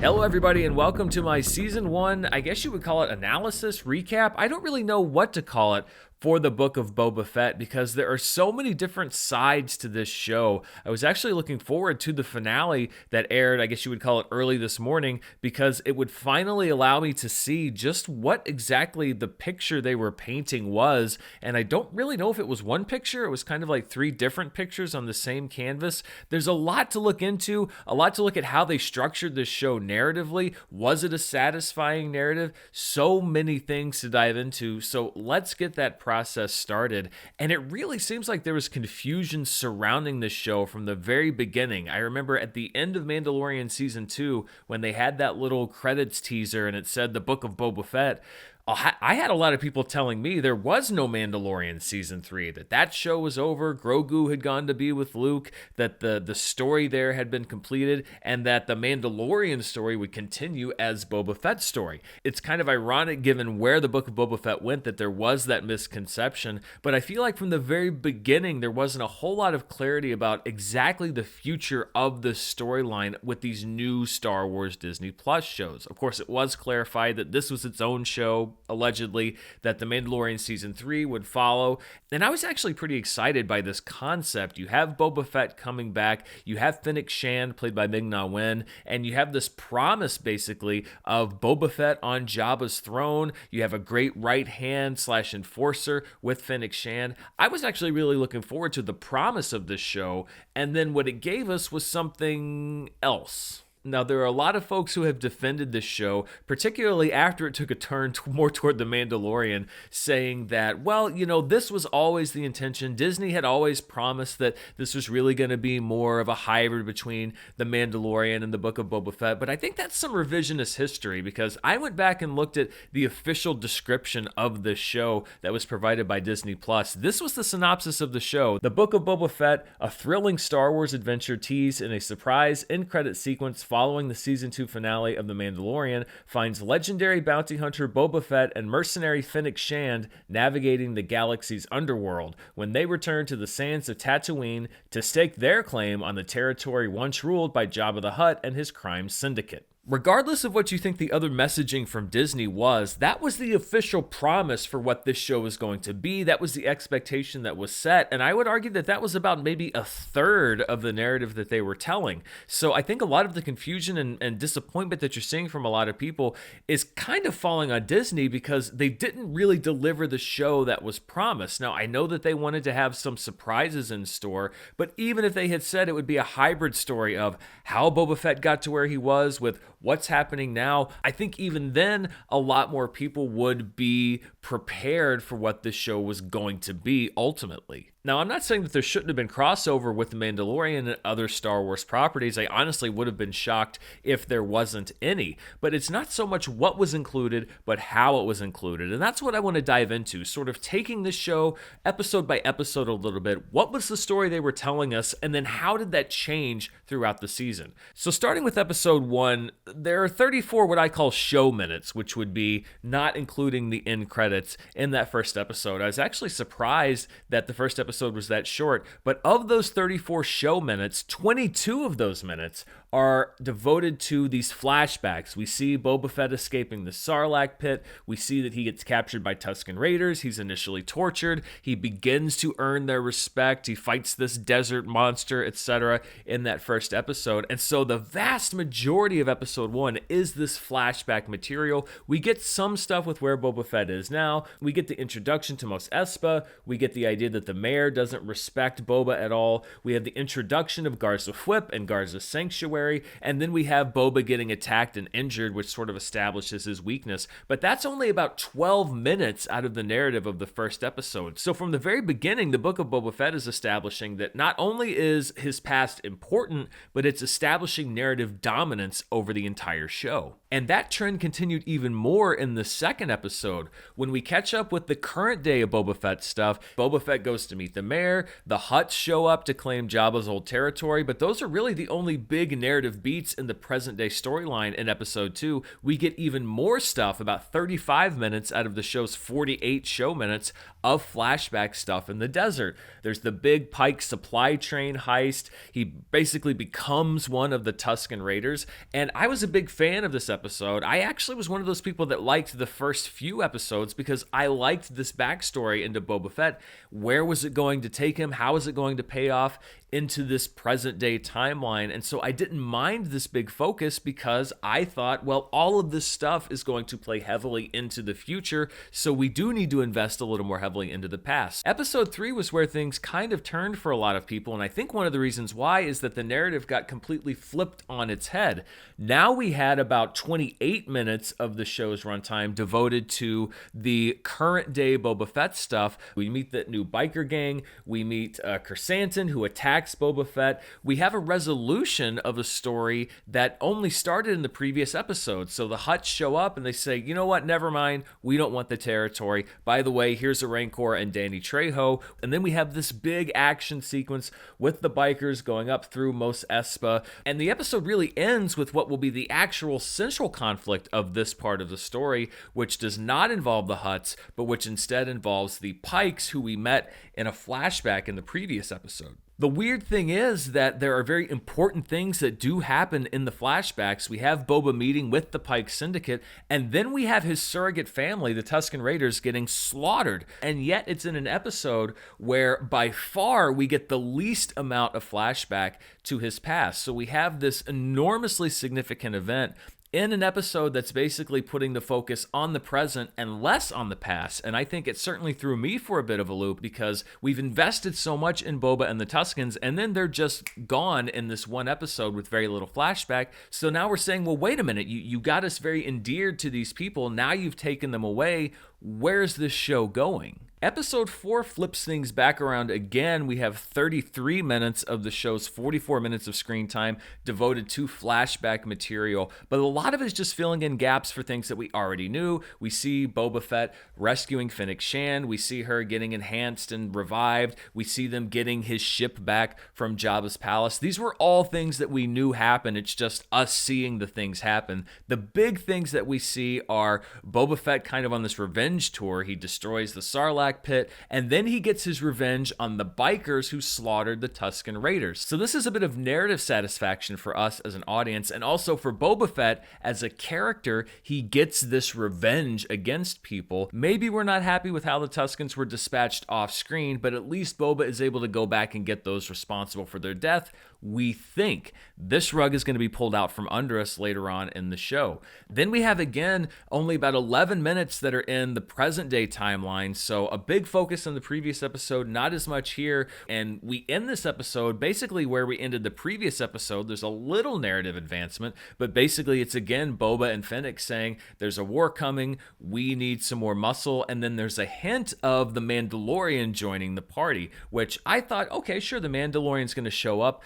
Hello, everybody, and welcome to my Season 1, I guess you would call it analysis, recap. I don't really know what to call it for the Book of Boba Fett because there are so many different sides to this show. I was actually looking forward to the finale that aired, I guess you would call it early this morning, because it would finally allow me to see just what exactly the picture they were painting was. And I don't really know if it was one picture. It was kind of like three different pictures on the same canvas. There's a lot to look into, a lot to look at how they structured this show narratively. Was it a satisfying narrative? So many things to dive into. So let's get that process started. And it really seems like there was confusion surrounding this show from the very beginning. I remember at the end of Mandalorian Season 2, when they had that little credits teaser and it said the Book of Boba Fett, I had a lot of people telling me there was no Mandalorian Season 3, that show was over, Grogu had gone to be with Luke, that the story there had been completed, and that the Mandalorian story would continue as Boba Fett's story. It's kind of ironic given where the Book of Boba Fett went that there was that misconception, but I feel like from the very beginning there wasn't a whole lot of clarity about exactly the future of the storyline with these new Star Wars Disney Plus shows. Of course, it was clarified that this was its own show, allegedly, that the Mandalorian Season 3 would follow. And I was actually pretty excited by this concept. You have Boba Fett coming back, you have Fennec Shand, played by Ming-Na Wen, and you have this promise, basically, of Boba Fett on Jabba's throne. You have a great right hand / enforcer with Fennec Shand. I was actually really looking forward to the promise of this show, and then what it gave us was something else. Now, there are a lot of folks who have defended this show, particularly after it took a turn more toward The Mandalorian, saying that, well, this was always the intention. Disney had always promised that this was really going to be more of a hybrid between The Mandalorian and the Book of Boba Fett. But I think that's some revisionist history, because I went back and looked at the official description of this show that was provided by Disney+. This was the synopsis of the show. The Book of Boba Fett, a thrilling Star Wars adventure teased in a surprise end-credit sequence following the Season 2 finale of The Mandalorian, finds legendary bounty hunter Boba Fett and mercenary Fennec Shand navigating the galaxy's underworld when they return to the sands of Tatooine to stake their claim on the territory once ruled by Jabba the Hutt and his crime syndicate. Regardless of what you think the other messaging from Disney was, that was the official promise for what this show was going to be. That was the expectation that was set, and I would argue that that was about maybe a third of the narrative that they were telling. So I think a lot of the confusion and disappointment that you're seeing from a lot of people is kind of falling on Disney because they didn't really deliver the show that was promised. Now, I know that they wanted to have some surprises in store, but even if they had said it would be a hybrid story of how Boba Fett got to where he was with what's happening now, I think even then a lot more people would be prepared for what this show was going to be ultimately. Now, I'm not saying that there shouldn't have been crossover with The Mandalorian and other Star Wars properties. I honestly would have been shocked if there wasn't any. But it's not so much what was included, but how it was included. And that's what I want to dive into, sort of taking this show episode by episode a little bit. What was the story they were telling us, and then how did that change throughout the season? So starting with episode 1, there are 34 what I call show minutes, which would be not including the end credits in that first episode. I was actually surprised that the first episode was that short, but of those 34 show minutes, 22 of those minutes are devoted to these flashbacks. We see Boba Fett escaping the Sarlacc pit. We see that he gets captured by Tusken Raiders. He's initially tortured. He begins to earn their respect. He fights this desert monster, etc. in that first episode. And so the vast majority of episode 1 is this flashback material. We get some stuff with where Boba Fett is now. We get the introduction to Mos Espa. We get the idea that the mayor doesn't respect Boba at all. We have the introduction of Garza Fwip and Garza Sanctuary. And then we have Boba getting attacked and injured, which sort of establishes his weakness. But that's only about 12 minutes out of the narrative of the first episode. So from the very beginning, the Book of Boba Fett is establishing that not only is his past important, but it's establishing narrative dominance over the entire show. And that trend continued even more in the second episode. When we catch up with the current day of Boba Fett stuff, Boba Fett goes to meet the mayor, the Hutts show up to claim Jabba's old territory, but those are really the only big narrative beats in the present day storyline in episode 2. We get even more stuff, about 35 minutes out of the show's 48 show minutes of flashback stuff in the desert. There's the big Pike supply train heist. He basically becomes one of the Tusken Raiders, and I was a big fan of this episode. I actually was one of those people that liked the first few episodes because I liked this backstory into Boba Fett. Where was it going to take him? How is it going to pay off into this present day timeline? And so I didn't mind this big focus because I thought, well, all of this stuff is going to play heavily into the future, so we do need to invest a little more heavily into the past. Episode 3 was where things kind of turned for a lot of people, and I think one of the reasons why is that the narrative got completely flipped on its head. Now we had about 28 minutes of the show's runtime devoted to the current day Boba Fett stuff. We meet the new biker gang, we meet Chrysanthemum, who attacks Boba Fett. We have a resolution of a story that only started in the previous episode. So the Hutts show up and they say, you know what, never mind, we don't want the territory. By the way, here's a Rancor and Danny Trejo. And then we have this big action sequence with the bikers going up through Mos Espa. And the episode really ends with what will be the actual central conflict of this part of the story, which does not involve the Hutts, but which instead involves the Pikes, who we met in a flashback in the previous episode. The weird thing is that there are very important things that do happen in the flashbacks. We have Boba meeting with the Pike Syndicate, and then we have his surrogate family, the Tusken Raiders, getting slaughtered. And yet it's in an episode where by far we get the least amount of flashback to his past. So we have this enormously significant event in an episode that's basically putting the focus on the present and less on the past. And I think it certainly threw me for a bit of a loop because we've invested so much in Boba and the Tuskens, and then they're just gone in this one episode with very little flashback. So now we're saying, well, wait a minute, you got us very endeared to these people. Now you've taken them away. Where's this show going? Episode 4 flips things back around again. We have 33 minutes of the show's 44 minutes of screen time devoted to flashback material, but a lot of it is just filling in gaps for things that we already knew. We see Boba Fett rescuing Fennec Shand. We see her getting enhanced and revived. We see them getting his ship back from Jabba's palace. These were all things that we knew happened. It's just us seeing the things happen. The big things that we see are Boba Fett kind of on this revenge tour. He destroys the Sarlacc pit, and then he gets his revenge on the bikers who slaughtered the Tusken Raiders. So this is a bit of narrative satisfaction for us as an audience, and also for Boba Fett as a character. He gets this revenge against people. Maybe we're not happy with how the Tuskens were dispatched off screen, but at least Boba is able to go back and get those responsible for their death. We think this rug is going to be pulled out from under us later on in the show. Then we have, again, only about 11 minutes that are in the present day timeline. So a big focus on the previous episode, not as much here. And we end this episode basically where we ended the previous episode. There's a little narrative advancement, but basically it's again Boba and Fennec saying there's a war coming. We need some more muscle. And then there's a hint of the Mandalorian joining the party, which I thought, okay, sure, the Mandalorian's going to show up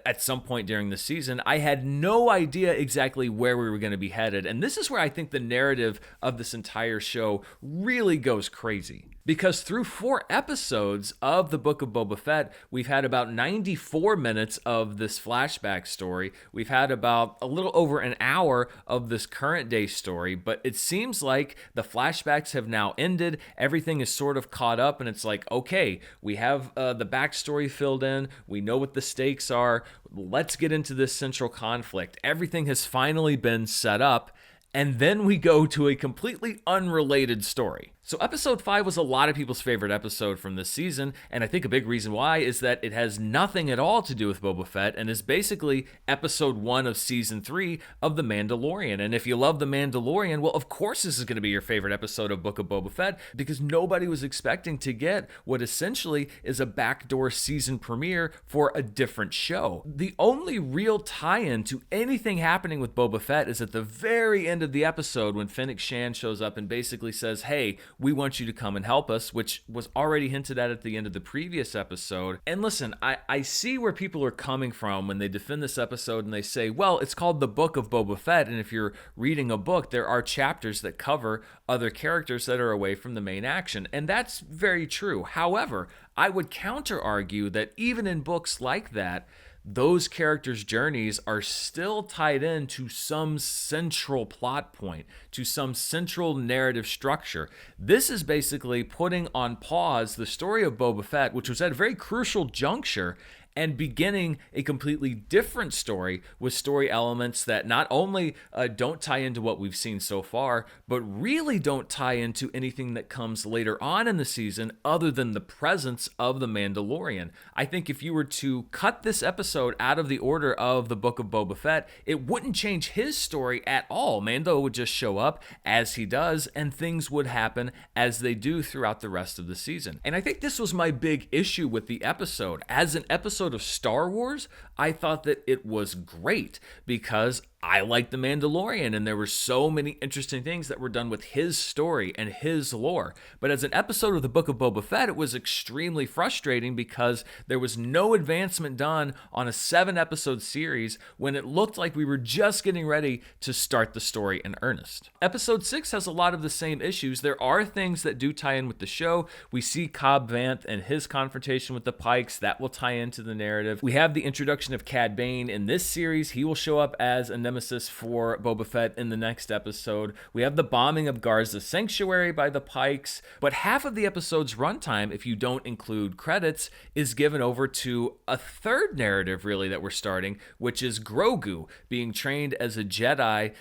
at some point during the season. I had no idea exactly where we were going to be headed. And this is where I think the narrative of this entire show really goes crazy. Because through 4 episodes of the Book of Boba Fett, we've had about 94 minutes of this flashback story. We've had about a little over an hour of this current day story, but it seems like the flashbacks have now ended. Everything is sort of caught up, and it's like, okay, we have the backstory filled in. We know what the stakes are. Let's get into this central conflict. Everything has finally been set up. And then we go to a completely unrelated story. So episode 5 was a lot of people's favorite episode from this season, and I think a big reason why is that it has nothing at all to do with Boba Fett and is basically episode 1 of season 3 of The Mandalorian. And if you love The Mandalorian, well, of course this is going to be your favorite episode of Book of Boba Fett, because nobody was expecting to get what essentially is a backdoor season premiere for a different show. The only real tie-in to anything happening with Boba Fett is at the very end of the episode when Fennec Shand shows up and basically says, hey, we want you to come and help us, which was already hinted at the end of the previous episode. And listen, I see where people are coming from when they defend this episode and they say, well, it's called the Book of Boba Fett, and if you're reading a book, there are chapters that cover other characters that are away from the main action. And that's very true. However, I would counter argue that even in books like that, those characters' journeys are still tied into some central plot point, to some central narrative structure. This is basically putting on pause the story of Boba Fett, which was at a very crucial juncture, and beginning a completely different story with story elements that not only don't tie into what we've seen so far, but really don't tie into anything that comes later on in the season other than the presence of the Mandalorian. I think if you were to cut this episode out of the order of the Book of Boba Fett, it wouldn't change his story at all. Mando would just show up as he does, and things would happen as they do throughout the rest of the season. And I think this was my big issue with the episode. As an episode of Star Wars, I thought that it was great because I like The Mandalorian, and there were so many interesting things that were done with his story and his lore. But as an episode of the Book of Boba Fett, it was extremely frustrating because there was no advancement done on a 7-episode series when it looked like we were just getting ready to start the story in earnest. Episode 6 has a lot of the same issues. There are things that do tie in with the show. We see Cobb Vanth and his confrontation with the Pikes. That will tie into the narrative. We have the introduction of Cad Bane in this series. He will show up as a nemesis for Boba Fett in the next episode. We have the bombing of Garza's sanctuary by the Pikes, but half of the episode's runtime, if you don't include credits, is given over to a third narrative really that we're starting, which is Grogu being trained as a Jedi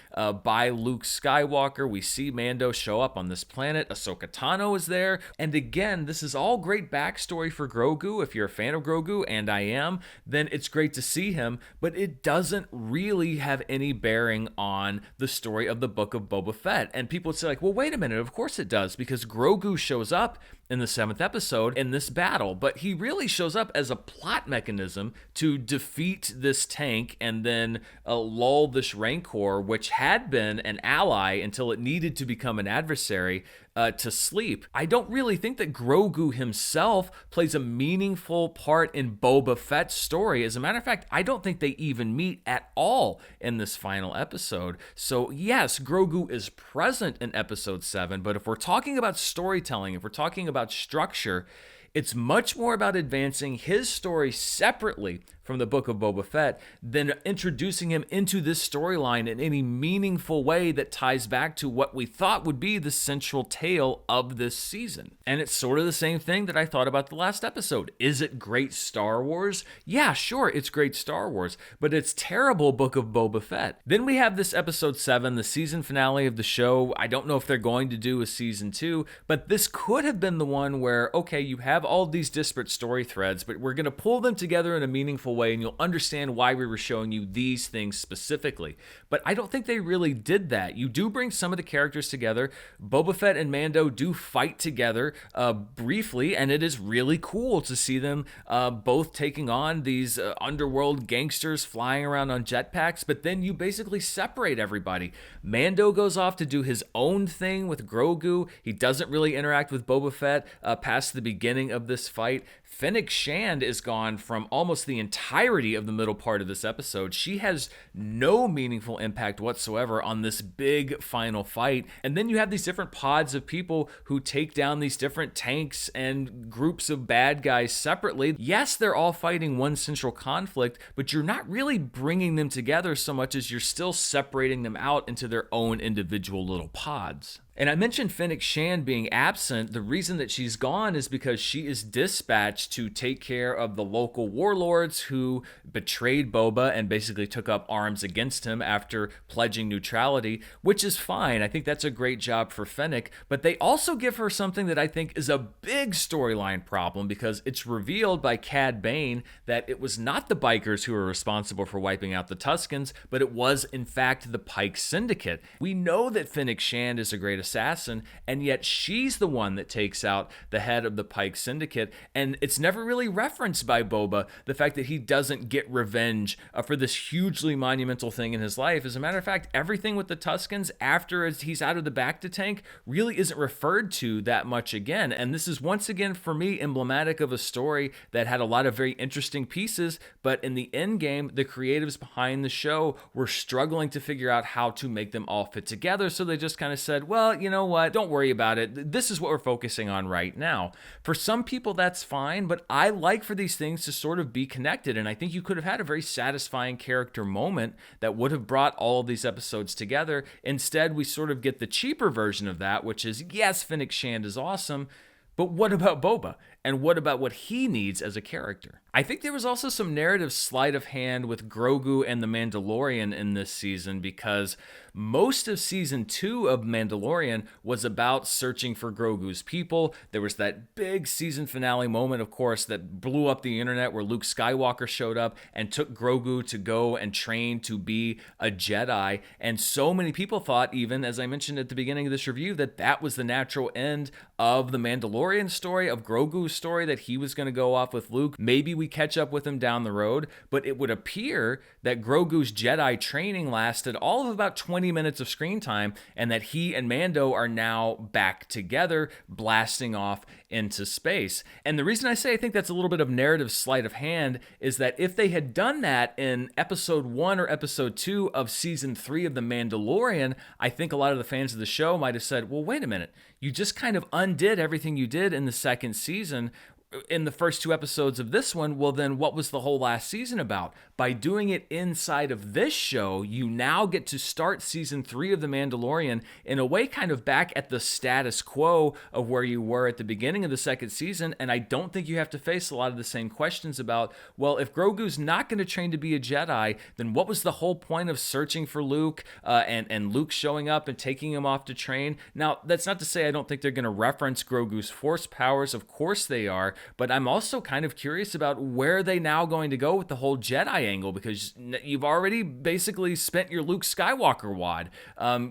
by Luke Skywalker. We see Mando show up on this planet. Ahsoka Tano is there, and again, this is all great backstory for Grogu. If you're a fan of Grogu, and I am, then it's great to see him, but it doesn't really have any bearing on the story of the Book of Boba Fett. And people would say, like, well, wait a minute, of course it does, because Grogu shows up in the 7th episode in this battle, but he really shows up as a plot mechanism to defeat this tank and then lull this Rancor, which had been an ally until it needed to become an adversary, to sleep. I don't really think that Grogu himself plays a meaningful part in Boba Fett's story. As a matter of fact, I don't think they even meet at all in this final episode. So yes, Grogu is present in episode 7, but if we're talking about storytelling, if we're talking about structure, it's much more about advancing his story separately from the Book of Boba Fett than introducing him into this storyline in any meaningful way that ties back to what we thought would be the central tale of this season. And it's sort of the same thing that I thought about the last episode. Is it great Star Wars? Yeah, sure, it's great Star Wars, but it's terrible Book of Boba Fett. Then we have this episode 7, the season finale of the show. I don't know if they're going to do a season 2, but this could have been the one where, okay, you have all these disparate story threads, but we're going to pull them together in a meaningful way, and you'll understand why we were showing you these things specifically. But I don't think they really did that. You do bring some of the characters together. Boba Fett and Mando do fight together briefly, and it is really cool to see them both taking on these underworld gangsters flying around on jetpacks, but then you basically separate everybody. Mando goes off to do his own thing with Grogu. He doesn't really interact with Boba Fett past the beginning of this fight. Fennec Shand is gone from almost the entirety of the middle part of this episode. She has no meaningful impact whatsoever on this big final fight. And then you have these different pods of people who take down these different tanks and groups of bad guys separately. Yes, they're all fighting one central conflict, but you're not really bringing them together so much as you're still separating them out into their own individual little pods. And I mentioned Fennec Shand being absent. The reason that she's gone is because she is dispatched to take care of the local warlords who betrayed Boba and basically took up arms against him after pledging neutrality, which is fine. I think that's a great job for Fennec, but they also give her something that I think is a big storyline problem, because it's revealed by Cad Bane that it was not the bikers who were responsible for wiping out the Tuskens, but it was in fact the Pike Syndicate. We know that Fennec Shand is a great assassin, and yet she's the one that takes out the head of the Pike Syndicate. And it's never really referenced by Boba, the fact that he doesn't get revenge for this hugely monumental thing in his life. As a matter of fact, everything with the Tuskens after he's out of the Bacta tank really isn't referred to that much again. And this is once again, for me, emblematic of a story that had a lot of very interesting pieces, but in the end game, the creatives behind the show were struggling to figure out how to make them all fit together. So they just kind of said, well, you know what? Don't worry about it. This is what we're focusing on right now. For some people, that's fine, but I like for these things to sort of be connected. And I think you could have had a very satisfying character moment that would have brought all of these episodes together. Instead, we sort of get the cheaper version of that, which is, yes, Fennec Shand is awesome, but what about Boba? And what about what he needs as a character? I think there was also some narrative sleight of hand with Grogu and the Mandalorian in this season, because most of season 2 of Mandalorian was about searching for Grogu's people. There was that big season finale moment, of course, that blew up the internet, where Luke Skywalker showed up and took Grogu to go and train to be a Jedi. And so many people thought, even as I mentioned at the beginning of this review, that that was the natural end of the Mandalorian story, of Grogu's story, that he was going to go off with Luke. Maybe we catch up with him down the road, but it would appear that Grogu's Jedi training lasted all of about 20 minutes of screen time, and that he and Mando are now back together, blasting off into space. And the reason I say I think that's a little bit of narrative sleight of hand is that if they had done that in episode 1 or episode 2 of season 3 of The Mandalorian, I think a lot of the fans of the show might have said, well, wait a minute, you just kind of undid everything you did in the second season in the first 2 episodes of this one. Well, then what was the whole last season about? By doing it inside of this show, you now get to start season 3 of The Mandalorian in a way kind of back at the status quo of where you were at the beginning of the second season. And I don't think you have to face a lot of the same questions about, well, if Grogu's not going to train to be a Jedi, then what was the whole point of searching for Luke and Luke showing up and taking him off to train? Now, that's not to say I don't think they're going to reference Grogu's force powers. Of course they are. But I'm also kind of curious about where they now going to go with the whole Jedi angle, because you've already basically spent your Luke Skywalker wad.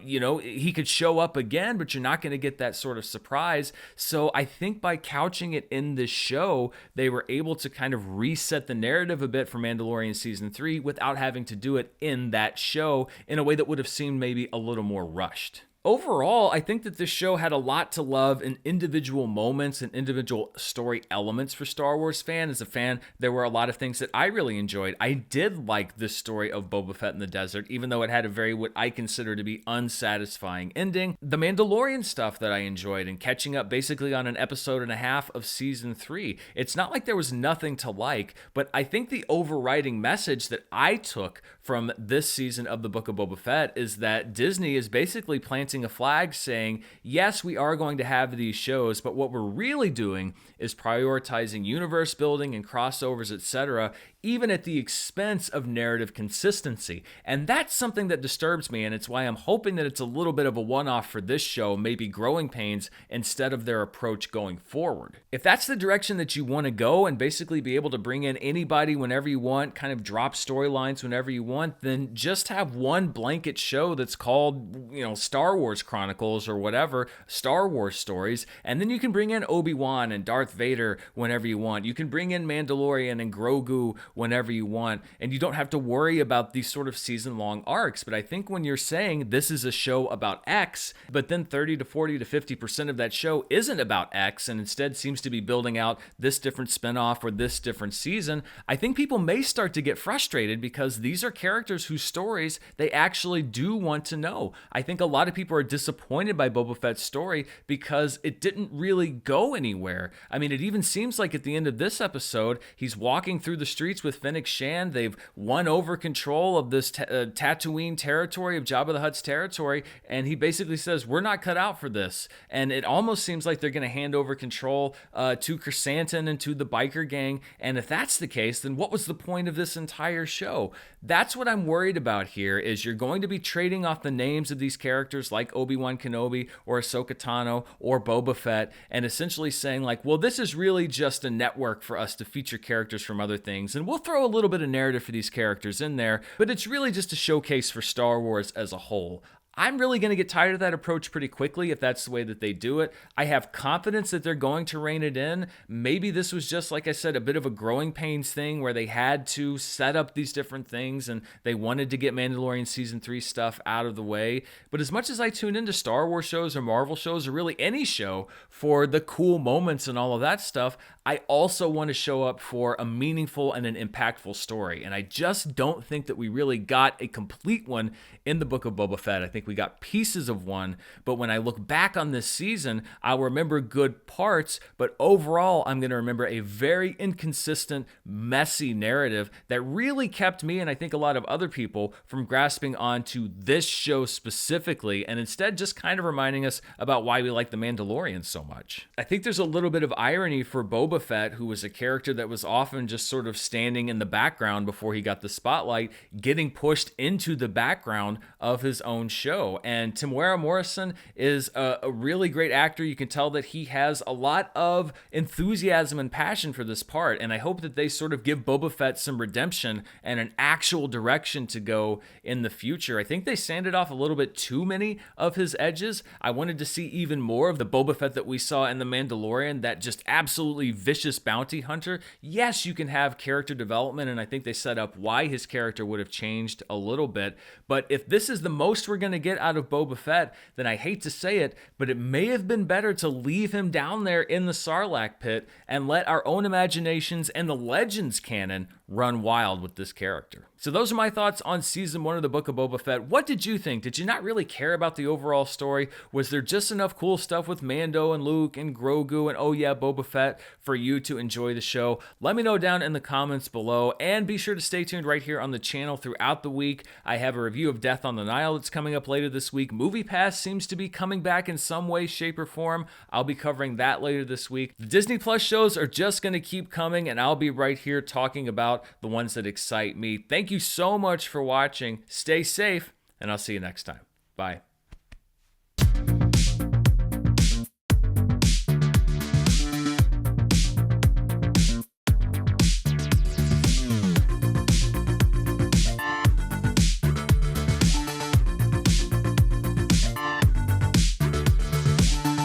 He could show up again, but you're not going to get that sort of surprise. So I think by couching it in this show, they were able to kind of reset the narrative a bit for Mandalorian season 3 without having to do it in that show in a way that would have seemed maybe a little more rushed. Overall, I think that this show had a lot to love in individual moments and individual story elements for Star Wars fans. As a fan, there were a lot of things that I really enjoyed. I did like this story of Boba Fett in the desert, even though it had a very, what I consider to be, unsatisfying ending. The Mandalorian stuff that I enjoyed, and catching up basically on an episode and a half of season 3. It's not like there was nothing to like, but I think the overriding message that I took from this season of the Book of Boba Fett is that Disney is basically planting a flag saying, yes, we are going to have these shows, but what we're really doing is prioritizing universe building and crossovers, etc., even at the expense of narrative consistency. And that's something that disturbs me, and it's why I'm hoping that it's a little bit of a one-off for this show, maybe growing pains instead of their approach going forward. If that's the direction that you want to go and basically be able to bring in anybody whenever you want, kind of drop storylines whenever you want, then just have one blanket show that's called, Star Wars Chronicles or whatever, Star Wars stories, and then you can bring in Obi-Wan and Darth Vader whenever you want. You can bring in Mandalorian and Grogu whenever you want, and you don't have to worry about these sort of season-long arcs. But I think when you're saying this is a show about X, but then 30 to 40 to 50% of that show isn't about X and instead seems to be building out this different spinoff or this different season, I think people may start to get frustrated, because these are characters whose stories they actually do want to know. I think a lot of people are disappointed by Boba Fett's story because it didn't really go anywhere. I mean, it even seems like at the end of this episode, he's walking through the streets with Fennec Shand. They've won over control of this Tatooine territory, of Jabba the Hutt's territory, and he basically says, we're not cut out for this. And it almost seems like they're going to hand over control to Chrysanthemum and to the biker gang. And if that's the case, then what was the point of this entire show? That's what I'm worried about here, is you're going to be trading off the names of these characters like Obi-Wan Kenobi or Ahsoka Tano or Boba Fett, and essentially saying like, well, this is really just a network for us to feature characters from other things, and we'll throw a little bit of narrative for these characters in there, but it's really just a showcase for Star Wars as a whole. I'm really going to get tired of that approach pretty quickly if that's the way that they do it. I have confidence that they're going to rein it in. Maybe this was just, like I said, a bit of a growing pains thing where they had to set up these different things and they wanted to get Mandalorian Season 3 stuff out of the way. But as much as I tune into Star Wars shows or Marvel shows or really any show for the cool moments and all of that stuff, I also want to show up for a meaningful and an impactful story. And I just don't think that we really got a complete one in the Book of Boba Fett. I think we got pieces of one, but when I look back on this season, I'll remember good parts, but overall, I'm going to remember a very inconsistent, messy narrative that really kept me, and I think a lot of other people, from grasping onto this show specifically, and instead just kind of reminding us about why we like The Mandalorian so much. I think there's a little bit of irony for Boba Fett, who was a character that was often just sort of standing in the background before he got the spotlight, getting pushed into the background of his own show. And Temuera Morrison is a really great actor. You can tell that he has a lot of enthusiasm and passion for this part, and I hope that they sort of give Boba Fett some redemption and an actual direction to go in the future. I think they sanded off a little bit too many of his edges. I wanted to see even more of the Boba Fett that we saw in The Mandalorian, that just absolutely vicious bounty hunter. Yes, you can have character development, and I think they set up why his character would have changed a little bit, but if this is the most we're going to get out of Boba Fett, then I hate to say it, but it may have been better to leave him down there in the Sarlacc pit and let our own imaginations and the Legends canon run wild with this character. So those are my thoughts on Season 1 of the Book of Boba Fett. What did you think? Did you not really care about the overall story? Was there just enough cool stuff with Mando and Luke and Grogu and, oh yeah, Boba Fett for you to enjoy the show? Let me know down in the comments below, and be sure to stay tuned right here on the channel throughout the week. I have a review of Death on the Nile that's coming up later this week. MoviePass seems to be coming back in some way, shape, or form. I'll be covering that later this week. The Disney Plus shows are just going to keep coming, and I'll be right here talking about the ones that excite me. Thank you so much for watching. Stay safe, and I'll see you next time. Bye.